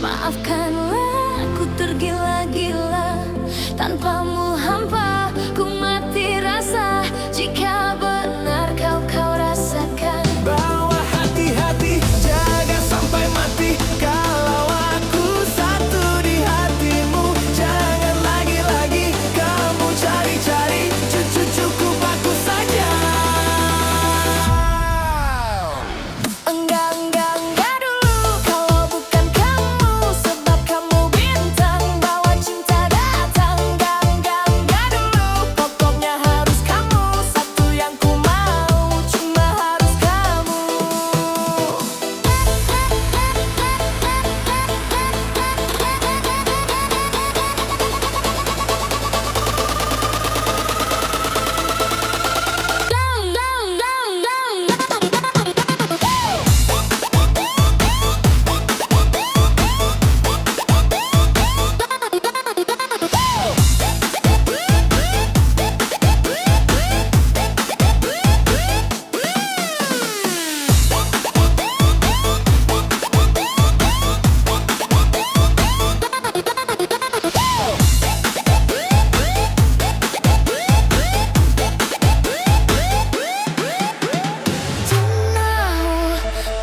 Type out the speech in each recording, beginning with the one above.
Maafkanlah ku tergila-gila, tanpamu hampa ku mati rasa. Jika benar kau rasakan, bawa hati-hati, jaga sampai mati. Kalau aku satu di hatimu, jangan lagi-lagi kamu cari-cari. Cukup aku saja. enggak dulu kalau bukan kamu, sebab kamu bintang bawa cinta datang. Enggak dulu, pokoknya harus kamu, satu yang ku mau, cuma harus kamu.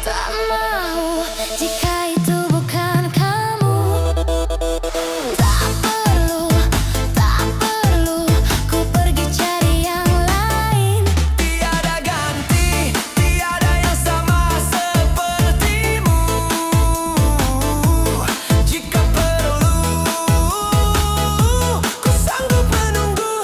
Tak mau jika itu bukan kamu. Tak perlu ku pergi cari yang lain. Tiada ganti, tiada yang sama sepertimu. Jika perlu, ku sanggup menunggu.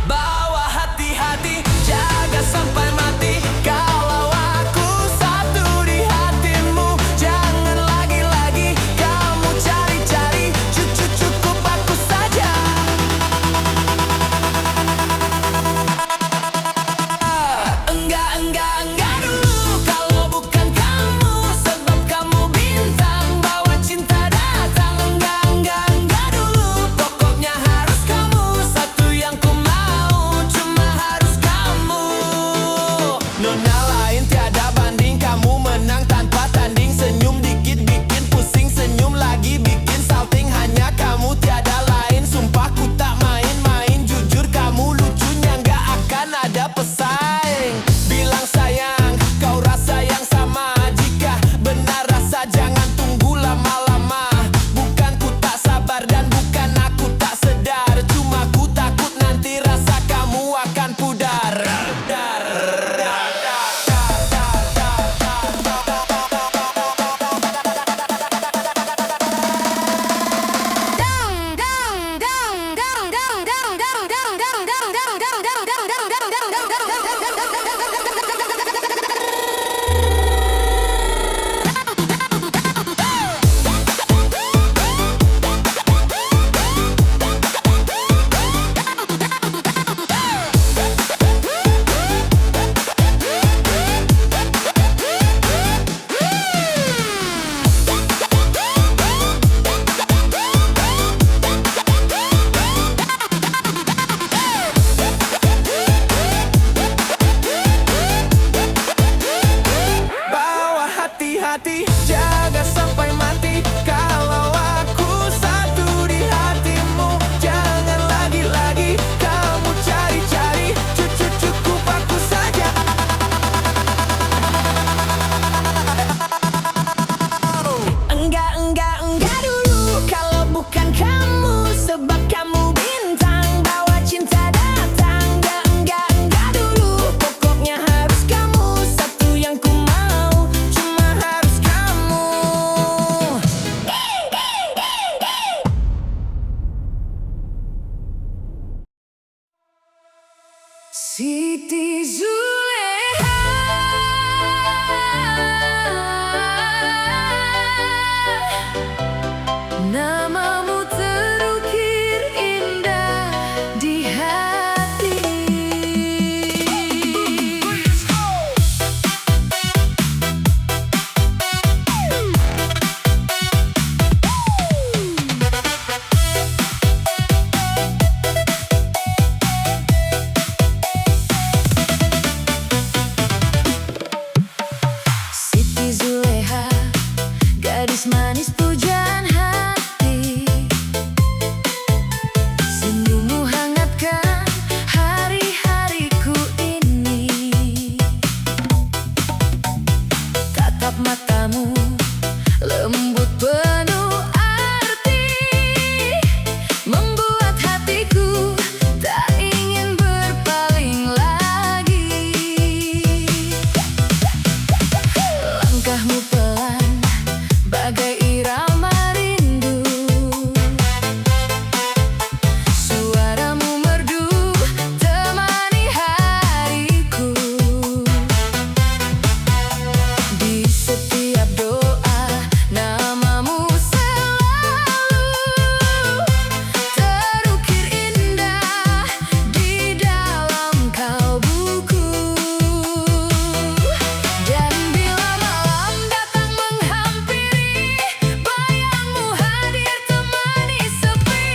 Bawa hati-hati, jaga sampai mati. Kalau aku satu di hatimu, jangan lagi-lagi kamu cari-cari. Cukup aku saja. Enggak dulu kalau bukan kamu, sebab kamu bintang bawa cinta datang. Enggak dulu, pokoknya harus kamu, satu yang ku mau, cuma harus kamu. Nona lain tiada banding, kamu menang tanpa tanding. Senyum dikit bikin pusing, senyum lagi bikin salting. Hanya kamu tiada lain, sumpah ku tak main-main. Jujur kamu lucunya nggak akan ada pesaing. Bilang sayang, kau rasa yang sama. Jika benar rasa jangan tunggu lama-lama. Bukan ku tak sabar dan bukan aku tak sedar, cuma ku takut nanti rasa kamu akan pudar. Bawa hati-hati, jaga sampai mati. Kalau aku satu di hatimu, jangan lagi-lagi kamu cari-cari. Cukup aku saja. Enggak dulu kalau bukan kamu, sebab kamu bintang bawa cinta datang. Enggak dulu, pokoknya harus kamu, satu yang ku mau, cuma harus kamu. Siti Zuleha, namamu terukir indah di hati. Siti Zuleha, gadis Manis-manis pujaan hati, senyummu hangatkan hari-hariku ini. Tatap matamu lembut penuh arti, membuat hatiku tak ingin berpaling lagi. Langkahmu pelan bagai irama rindu, suaramu merdu temani hariku. Di setiap doa namamu selalu terukir indah di dalam kalbuku. Dan bila malam datang menghampiri, bayangmu hadir temani sepi.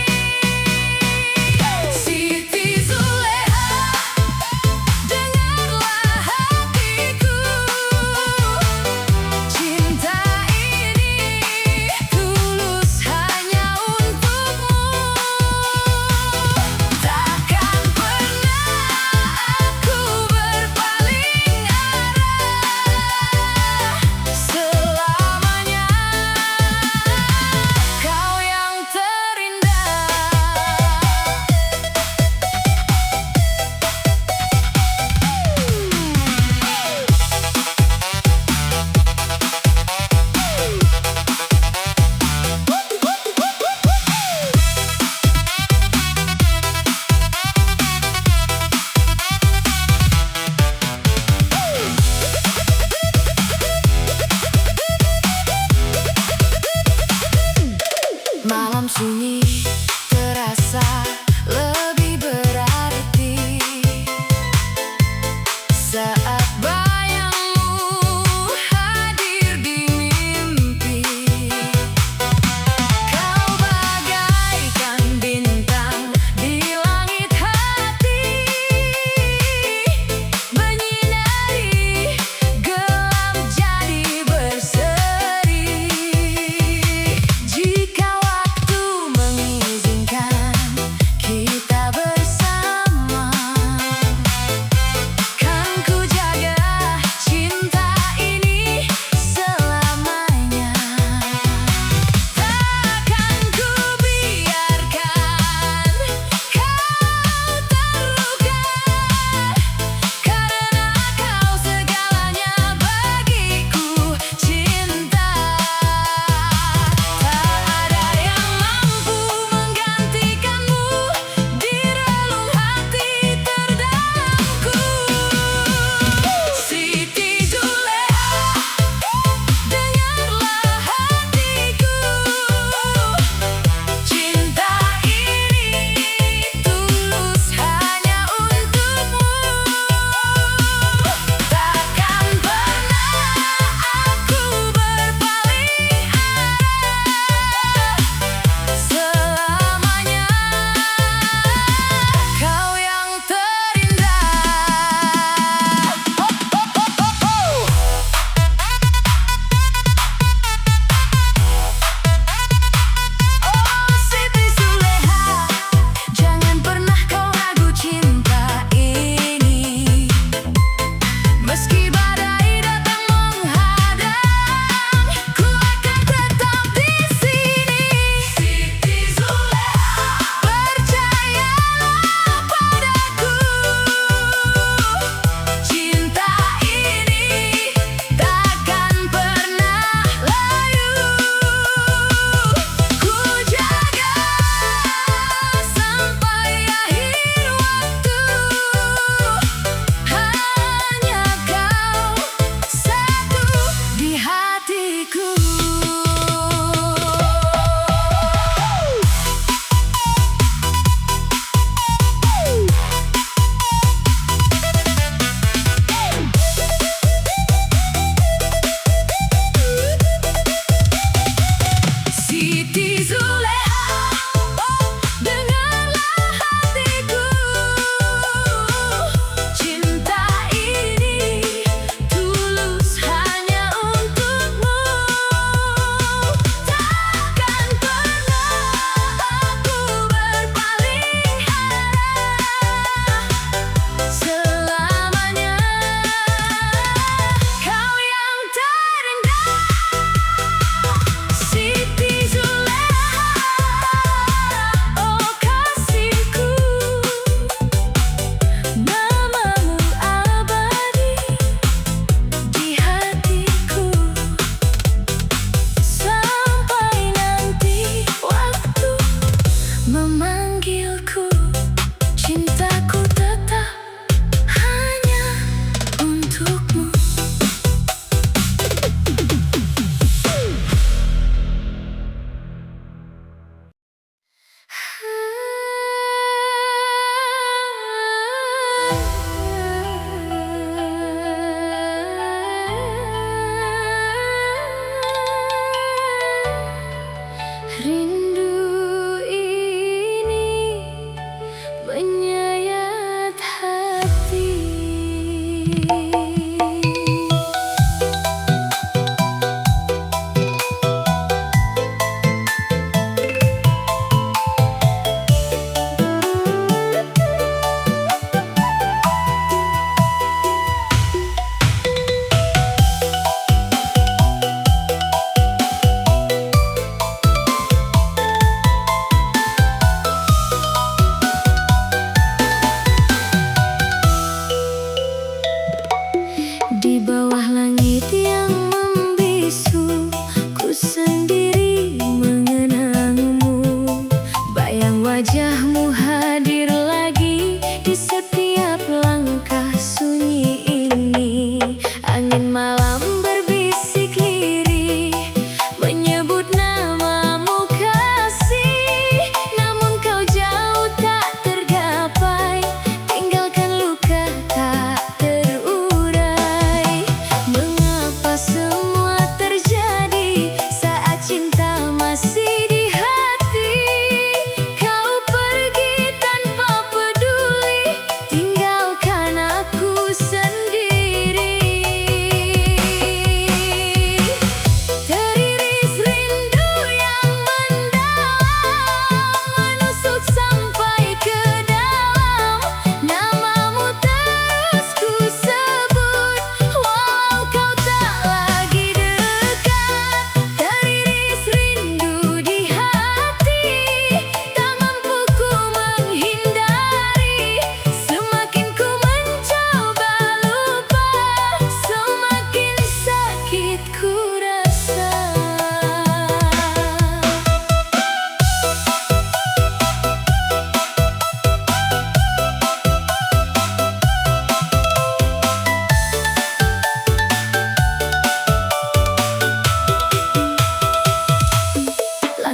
Siti Zuleha, dengarlah hatiku, cinta ini tulus hanya untukmu. Takkan pernah aku berpaling arah, selamanya kau yang terindah. Malam sunyi terasa lebih berarti saat bayangmu hadir di mimpi. Kau bagaikan bintang di langit hati, menyinari gelap jadi berseri. Jika waktu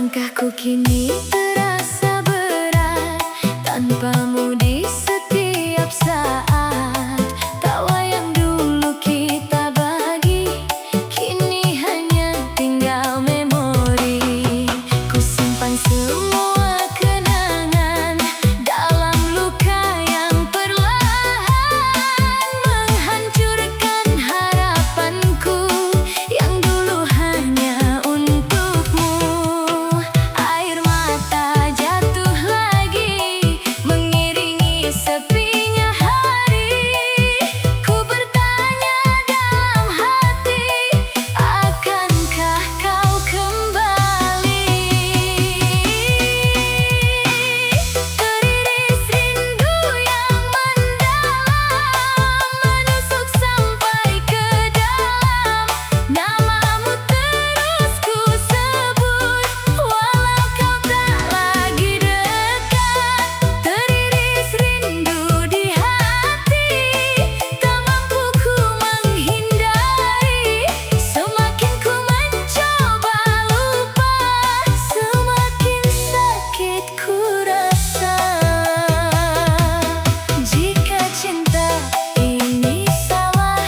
Langkahku kini terasa berat tanpamu di setiap saat. Tawa yang dulu kita bagi kini hanya tinggal memori. Ku simpan semua kenangan dalam luka yang perlahan menghancurkan harapanku yang dulu hanya untukmu. Air mata jatuh lagi mengiringi sepinya hari. Ku bertanya dalam hati, akankah kau kembali? Teriris rindu yang mendalam menusuk sampai ke dalam. Namamu terus ku sebut walau kau tak lagi dekat. Teriris rindu di hati, tak mampu ku menghindari. Semakin ku mencoba lupa, semakin sakit ku rasa. Jika cinta ini salah,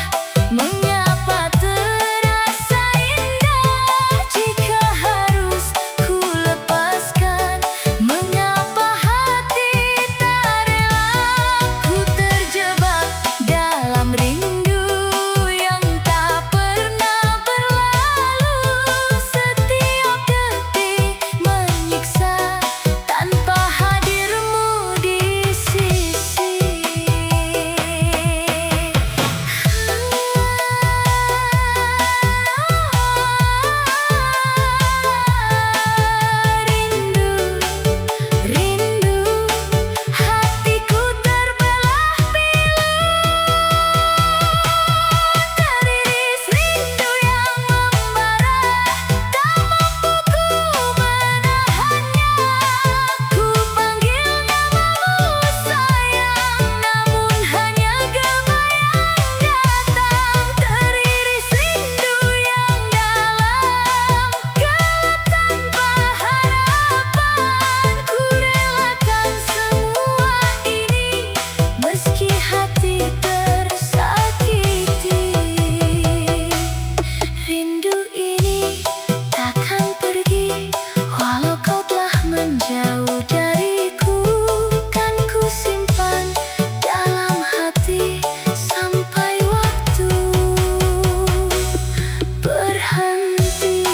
mengapa terasa indah? Jika harus ku lepaskan, mengapa hati tak rela? Ku terjebak dalam rindu yang tak pernah berlalu. Setiap detik menyiksa tanpa hadirmu di sisi. Rindu, hatiku terbelah pilu. Teriris rindu yang membara, tak mampu ku menahannya. Ku panggil namamu sayang, namun hanya gema yang datang. Teriris rindu yang dalam, gelap tanpa harapan. Ku relakan semua ini meski hati tersakiti. Rindu ini takkan pergi walau kau telah menjauh dariku. Kan ku simpan dalam hati sampai waktu berhenti.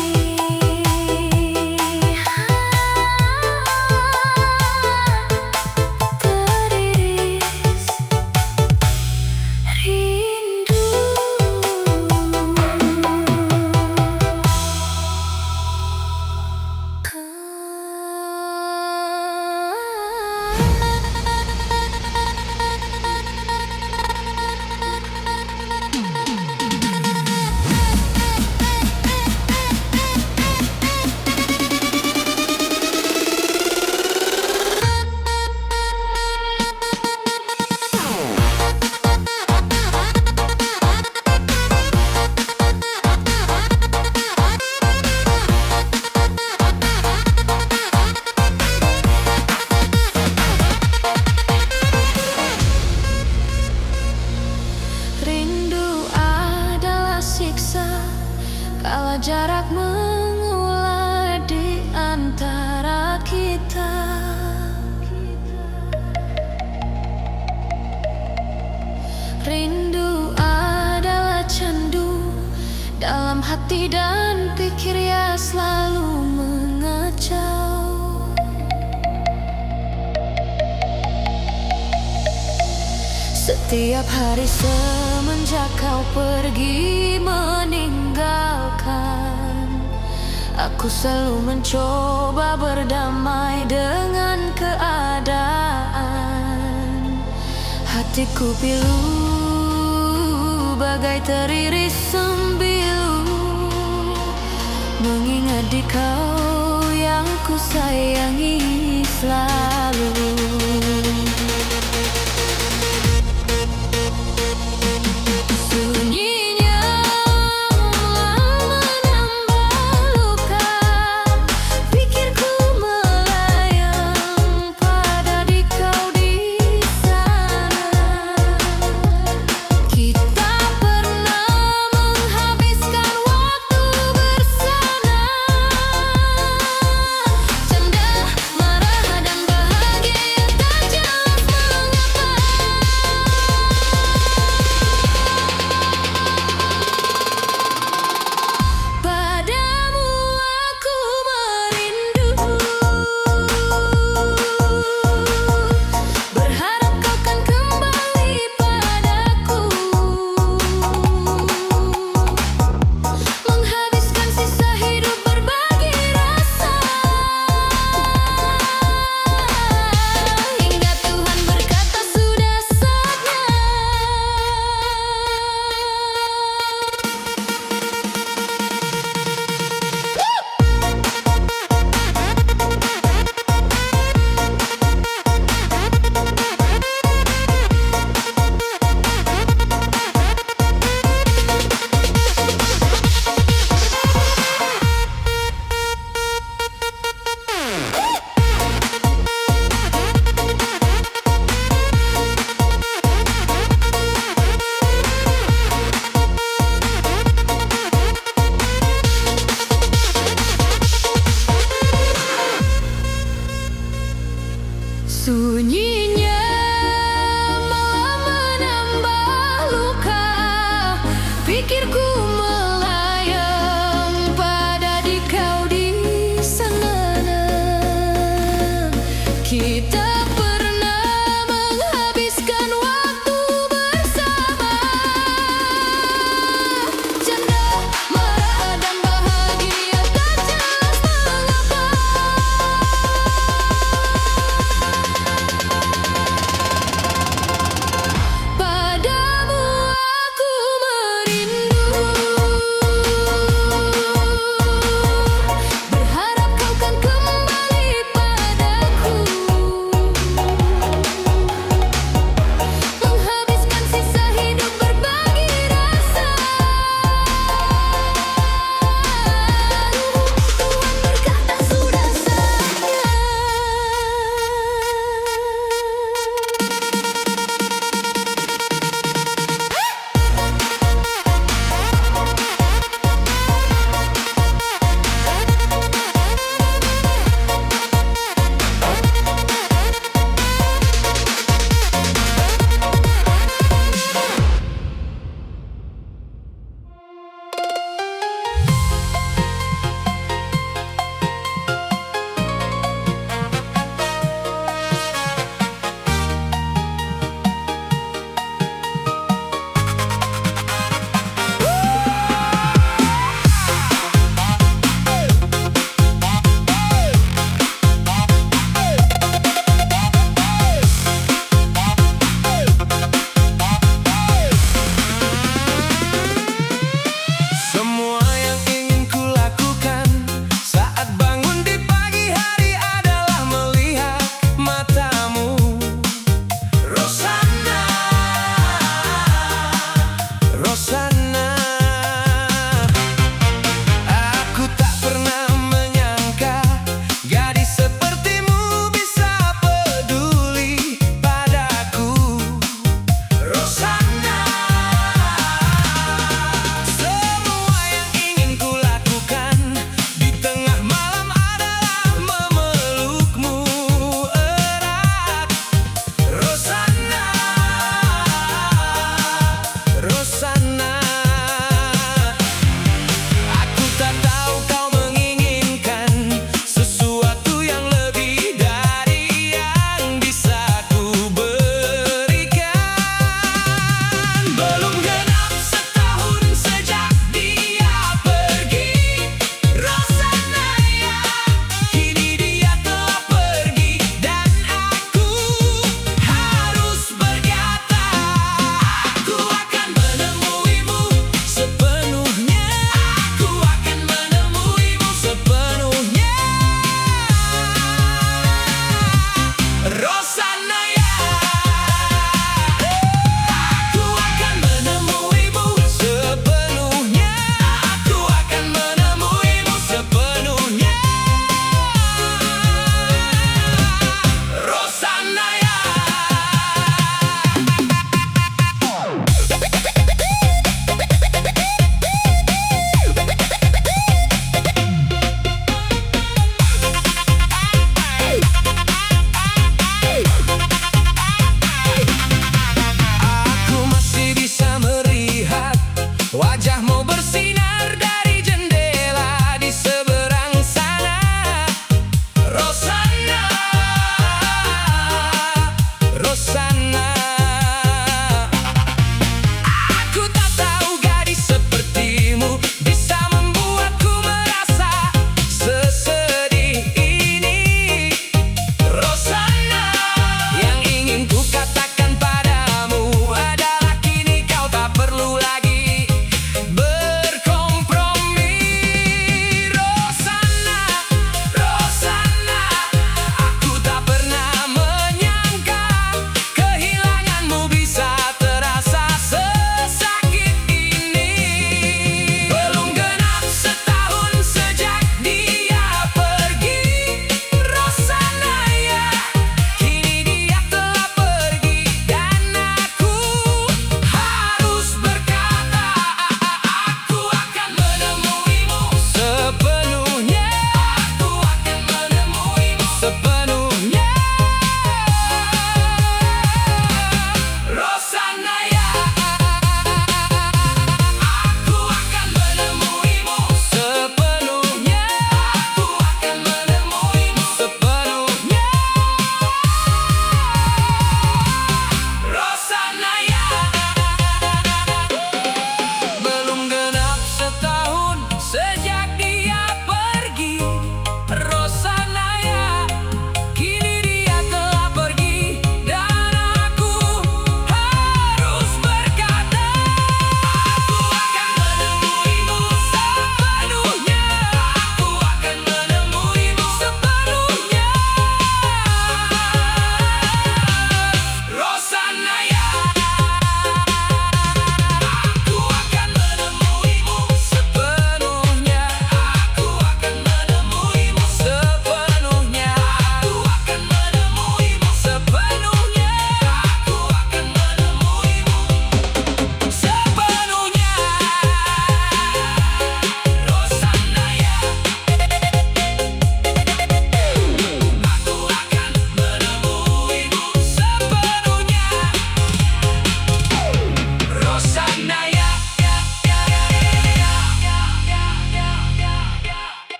Teriris rindu. Rindu adalah siksa kala jarak mengular di antara kita. Rindu adalah candu dalam hati dan pikir ya selalu mengacau. Setiap hari semenjak kau pergi meninggalkan, aku selalu mencoba berdamai dengan keadaan. Hatiku pilu bagai teriris sembilu, mengingat di kau yang ku sayangi selalu. Sunyinya menambah luka, pikirku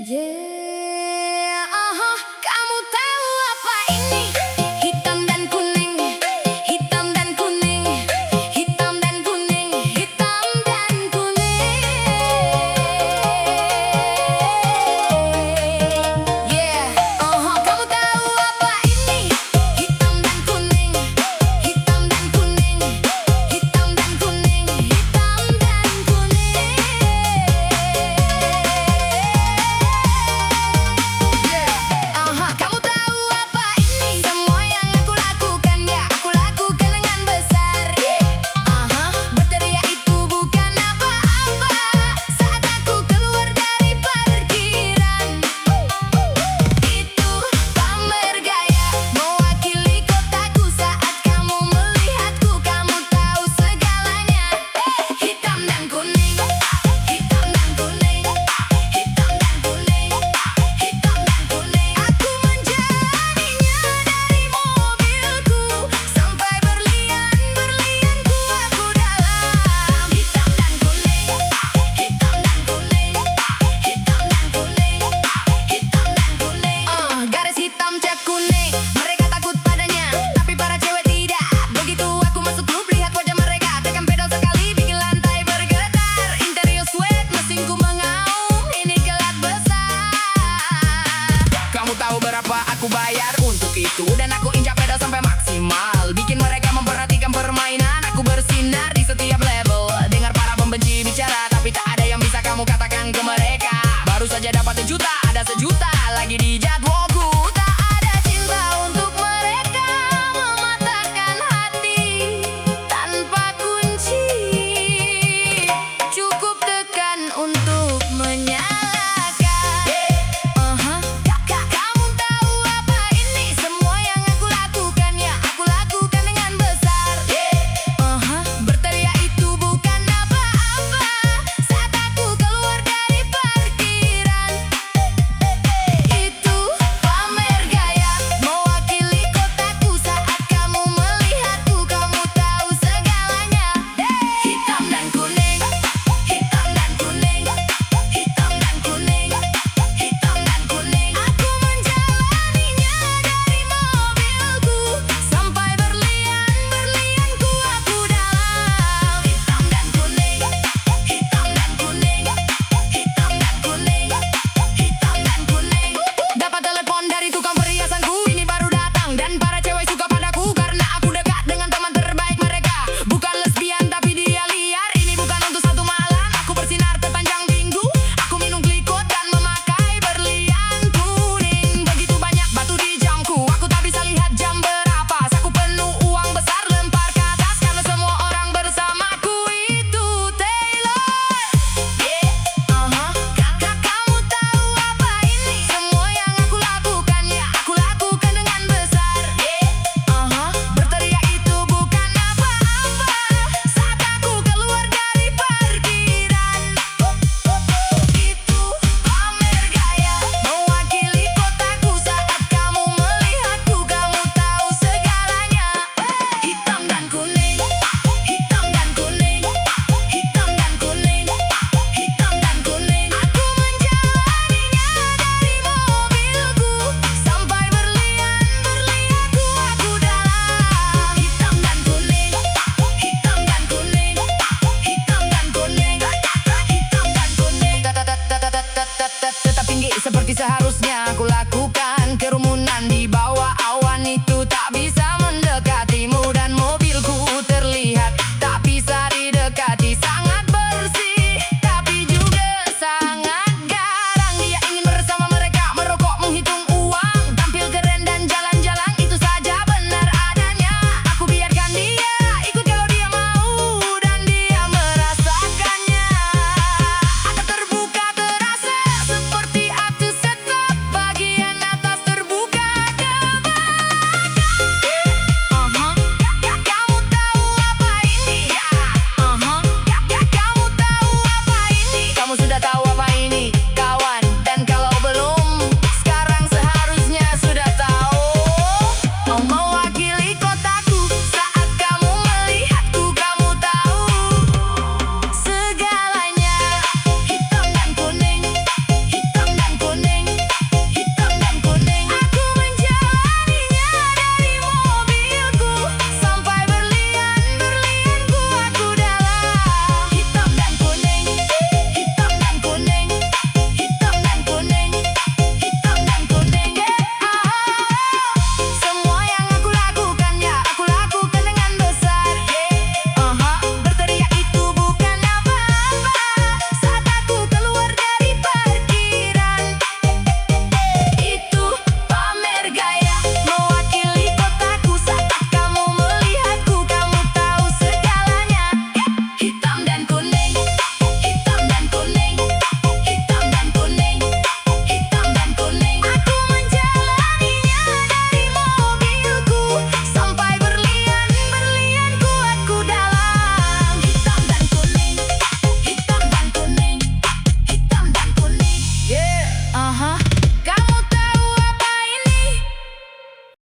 Yeah, kamu tahu apa ini? Hitam dan kuning, hitam dan kuning, hitam dan kuning, hitam dan kuning. Yeah, kamu tahu apa ini? Hitam dan kuning, hitam dan kuning, hitam dan kuning, hitam dan kuning. Kamu tahu apa ini? Semua yang aku lakukan, ya aku lakukan dengan besar. Berteriak itu bukan apa-apa saat aku keluar dari parkiran. Itu pamer gaya, mewakili kotaku saat kamu melihatku. Kamu tahu segalanya. Hitam dan kuning, hitam dan kuning, hitam dan kuning, hitam dan kuning. Aku menjadinya dari mobilku sampai berlian-berlianku aku dalam. Hitam dan kuning, hitam dan kuning, hitam dan kuning, hitam dan kuning. Garis hitam cat kuning, mereka takut padanya, tapi para cewek tidak. Begitu aku masuk klub, lihat wajah mereka, tekan pedal sekali bikin lantai bergetar. Interior sweat, mesinku mengaum, ini kelas besar. Kamu tahu berapa aku bayar untuk itu? Dan aku injak pedal sampai maksimal, bikin mereka memperhatikan permainan. Aku bersinar di setiap level. Dengar para pembenci bicara, tapi tak ada yang bisa kamu katakan ke mereka. Baru saja dapat 1 juta, ada 1 juta lagi di